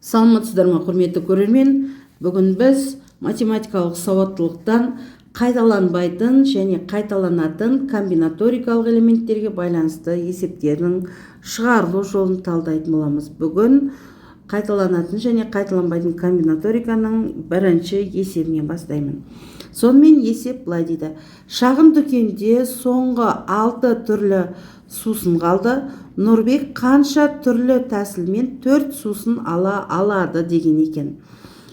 Саламатсыздар ма, құрметті көрермен? Бүгін біз математикалық сауаттылықтан қайталанбайтын және қайталанатын комбинаторикалық элементтерге байланысты есептердің шығарылу жолын талдайтын боламыз. Бүгін қайталанатын және қайталанбайтын комбинаториканың бірінші есебінен бастаймын. Сонымен есеп былай дейді: шағын дүкенде соңғы 6 түрлі сусын қалды. Нұрбек қанша түрлі тәсілмен 4 сусын ала алады деген екен.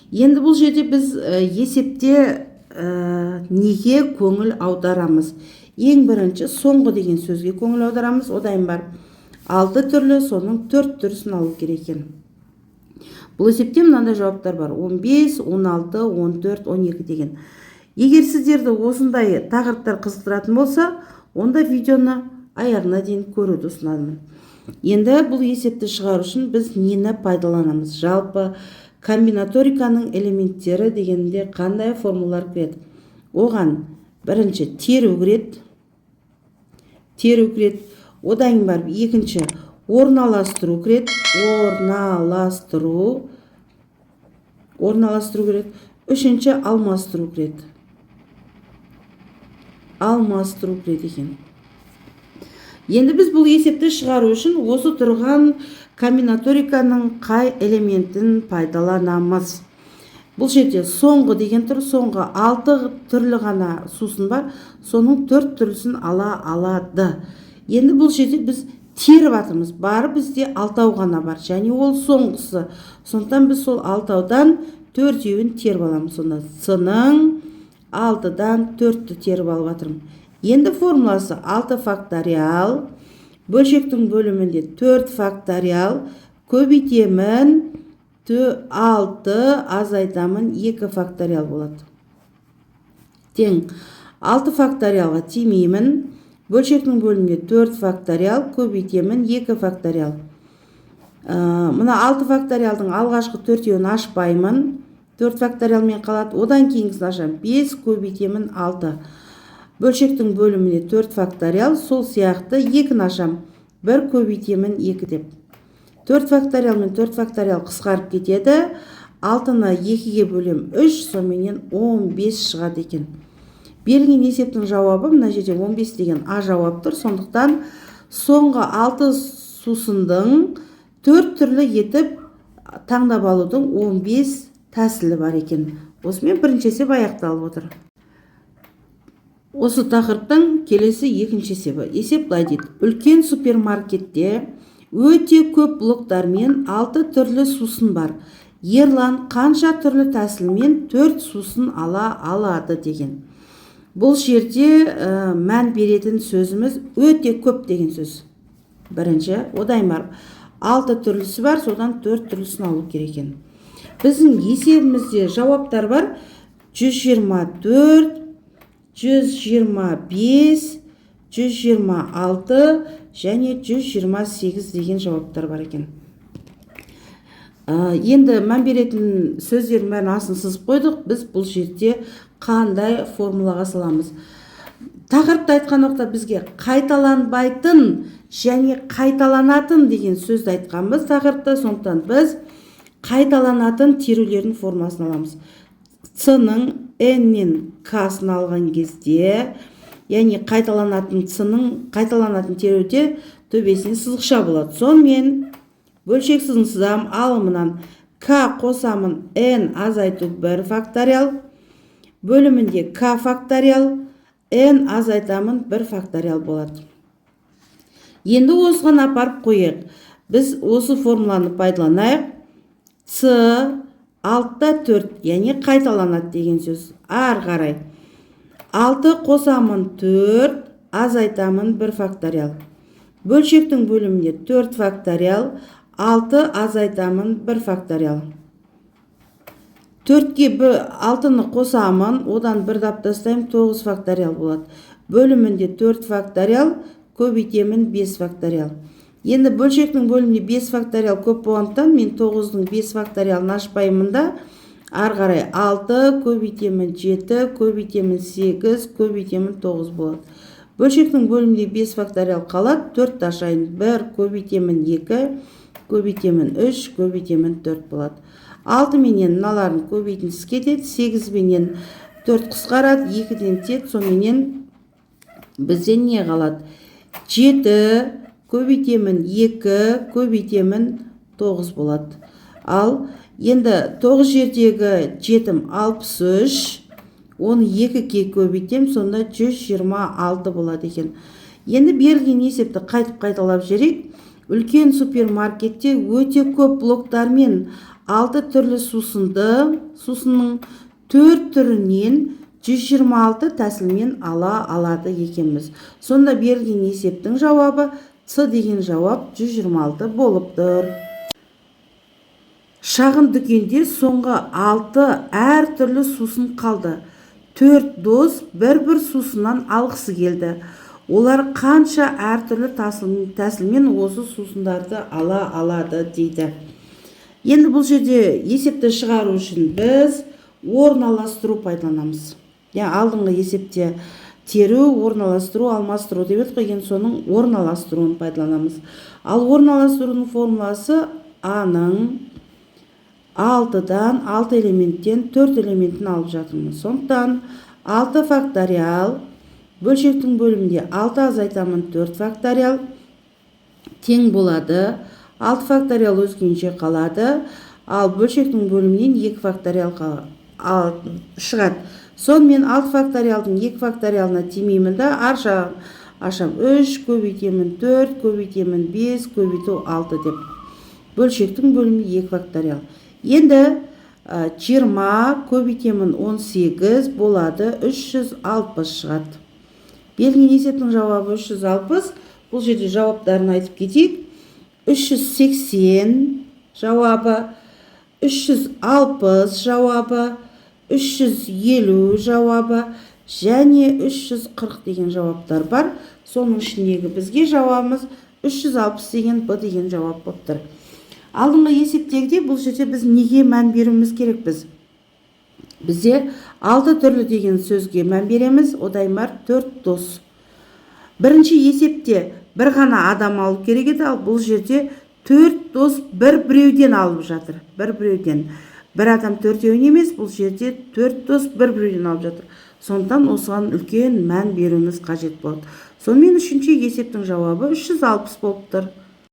Енді бұл жерде біз есепте неге көңіл аударамыз? Ең бірінші соңғы деген сөзге көңіл аударамыз. Одан бар 6 түрлі, соның 4 түрісін алу керек екен. Бұл есепте мынандай жауаптар бар: 15, 16, 14, 12 деген. Егер сіздерді осындай тақырыптар қызықтыратын болса, онда видеоны аяғына дейін көруді ұсынамын. Енді бұл есепті шығару үшін біз нені пайдаланамыз? Жалпы комбинаториканың элементтері дегенде қандай формулалар кіреді? Оған бірінші теру кіреді. Одан бар екінші орналастыру кіреді. Орналастыру кіреді. Үшінші алмастыру кіреді. Екен. Енді біз бұл есепті шығару үшін осы тұрған комбинаториканың қай элементін пайдаланамыз? Бұл жерде соңғы деген тұр, соңғы 6 түрлі ғана сусын бар, соның 4 түрлісін ала алады. Енді бұл жерде біз теріп атымыз, бары бізде 6 ғана бар, және ол соңғысы. Сондықтан біз сол 6-дан 4-еуін теріп аламыз. Сонда с-ның 6-дан 4-ті теріп алып атырмын. Енді формуласы 6 факториал, бөлшектің бөлімінде 4 факториал, көбейтемін 6, азайтамын 2 факториал болады. Тең 6 факториалға тимеймін, бөлшектің бөлімінде 4 факториал, көбейтемін 2 факториал. Мұна 6 факториалдың алғашқы 4-еуін ашпаймын, 4 факториалмен қалады. Одан кейінгісін ашам, 5 көбейтемін 6. Бөлшектің бөліміне 4 факториал, сол сияқты 2-ні ашам, 1 көбейтемін 2 деп. 4 факториал мен 4 факториал қысқарып кетеді. 6-ны 2-ге бөлем 3, соменен 15 шығады екен. Берілген есептің жауабы мына жерде 15 деген А жауап тұр. Сондықтан соңғы 6 сусындың 4 түрлі етіп таңдап алудың 15 тәсілі бар екен. Осымен бірінші есеп аяқталып отыр. Осы тақырыптың келесі екінші есебі. Есеп былай дейді: үлкен супермаркетте өте көп блоктармен 6 түрлі сусын бар. Ерлан қанша түрлі тәсілмен 4 сусын ала алады деген. Бұл жерде мән беретін сөзіміз өте көп деген сөз. Бірінші, одан бар 6 түрлісі бар, содан 4 түрлісін алу керек екен. Біздің есебімізде жауаптар бар: 124, 125, 126 және 128 деген жауаптар бар екен. Енді мән беретін сөздердің бәрін асын сызып қойдық. Біз бұл жерде қандай формулаға саламыз? Тақырыпты айтқан уақытта бізге қайталанбайтын және қайталанатын деген сөзді айтқанбыз тақырыпта. Сондықтан біз қайталанатын терулердің формуласын аламыз. С-ның n-нен к-сын алған кезде, яғни қайталанатын с-ның қайталанатын теруде төбесіне сызықша болады. Сонымен бөлшек сызығын сызам, алымынан к қосамын n азайту 1 факториал, бөлімінде к факториал, n азайтамын 1 факториал болады. Енді осыған апарып қойық. Біз осы формуланы пайдаланайық. С 6-4, яғни қайталанады деген сөз. Ар қарай 6 қосамын 4, азайтамын 1 факториал. Бөлшектің бөлімінде 4 факториал, 6 азайтамын 1 факториал. 4-ке 6-ны қосамын, одан 1 таптастайым, 9 факториал болады. Бөлімінде 4 факториал, көбейтемін 5 факториал. Енді бөлшектің бөлімінде 5 факториал көп болғандықтан мен 9-ның 5 факториалын ашпаймын да, ар қарай 6 көбейтемін 7, көбейтемін 8, көбейтемін 9 болады. Бөлшектің бөлімінде 5 факториал қалады, 4 ашайын, 1 көбейтемін 2, көбейтемін 3, көбейтемін 4 болады. 6 менен мыналарын көбейтіндісі кетеді, 8 менен 4 қысқарады, 2-ден тет, соменен бізден не қалады? 7 көбейтемін 2, көбейтемін 9 болады. Ал енді 9 жердегі 7 63, оны 2-ке көбейтем, сонда 126 болады екен. Енді берілген есепті қайтып қайталап жүрейік. Үлкен супермаркетте өте көп блоктармен 6 түрлі сусынның 4 түрінен 126 тәсілмен ала алады екенбіз. Сонда берілген есептің жауабы С деген жауап 126 болып тұр. Шағын дүкенде соңғы 6 әр түрлі сусын қалды. 4 дос бір сусыннан алғысы келді. Олар қанша әртүрлі тәсілмен осы сусындарды ала алады дейді. Енді бұл жерде есепті шығару үшін біз орналастыру пайдаланамыз. Алдыңғы есепте теру, орналастыру, алмастыру деп еді қойген, соның орналастыруын пайдаланамыз. Ал орналастырудың формуласы А-ның 6-дан 6 элементтен 4 элементін алып жатырмыз. Сондықтан 6 факториал бөлшектің бөлімінде 6 азайтамын 4 факториал тең болады. 6 факториал өзгенше қалады. Ал бөлшектің бөлімінен 2 факториал шығады. Сонымен 6 факториалдың 2 факториалына темеймін да, арша ашам 3, көбейтемін 4, көбейтемін 5, көбейту 6 деп. Бөлшектің бөлімі 2 факториал. Енді 20 көбейтемін 18 болады 360 шығады. Берілген есептің жауабы 360. Бұл жерде жауаптарын айтып кетейік. 380 жауабы, 360 жауабы, 350 жауабы және 340 деген жауаптар бар. Соның ішіндегі бізге жауабымыз 360 деген Б деген жауап болып тұр. Алдыңғы есептегіде бұл жерде біз неге мән беруіміз керек біз? Бізде 6 түрлі деген сөзге мән береміз. Одаймар 4 дос. Бірінші есепте бір ғана адам алып керек еді, ал бұл жерде 4 дос біреуден алып жатыр. Біреуден. Бір адам 4-еуін емес, бұл жерде 4 дос біреуден алып жатыр. Сондықтан осыған үлкен мән беруіміз қажет болады. Сонымен үшінші есептің жауабы 360 болып тұр.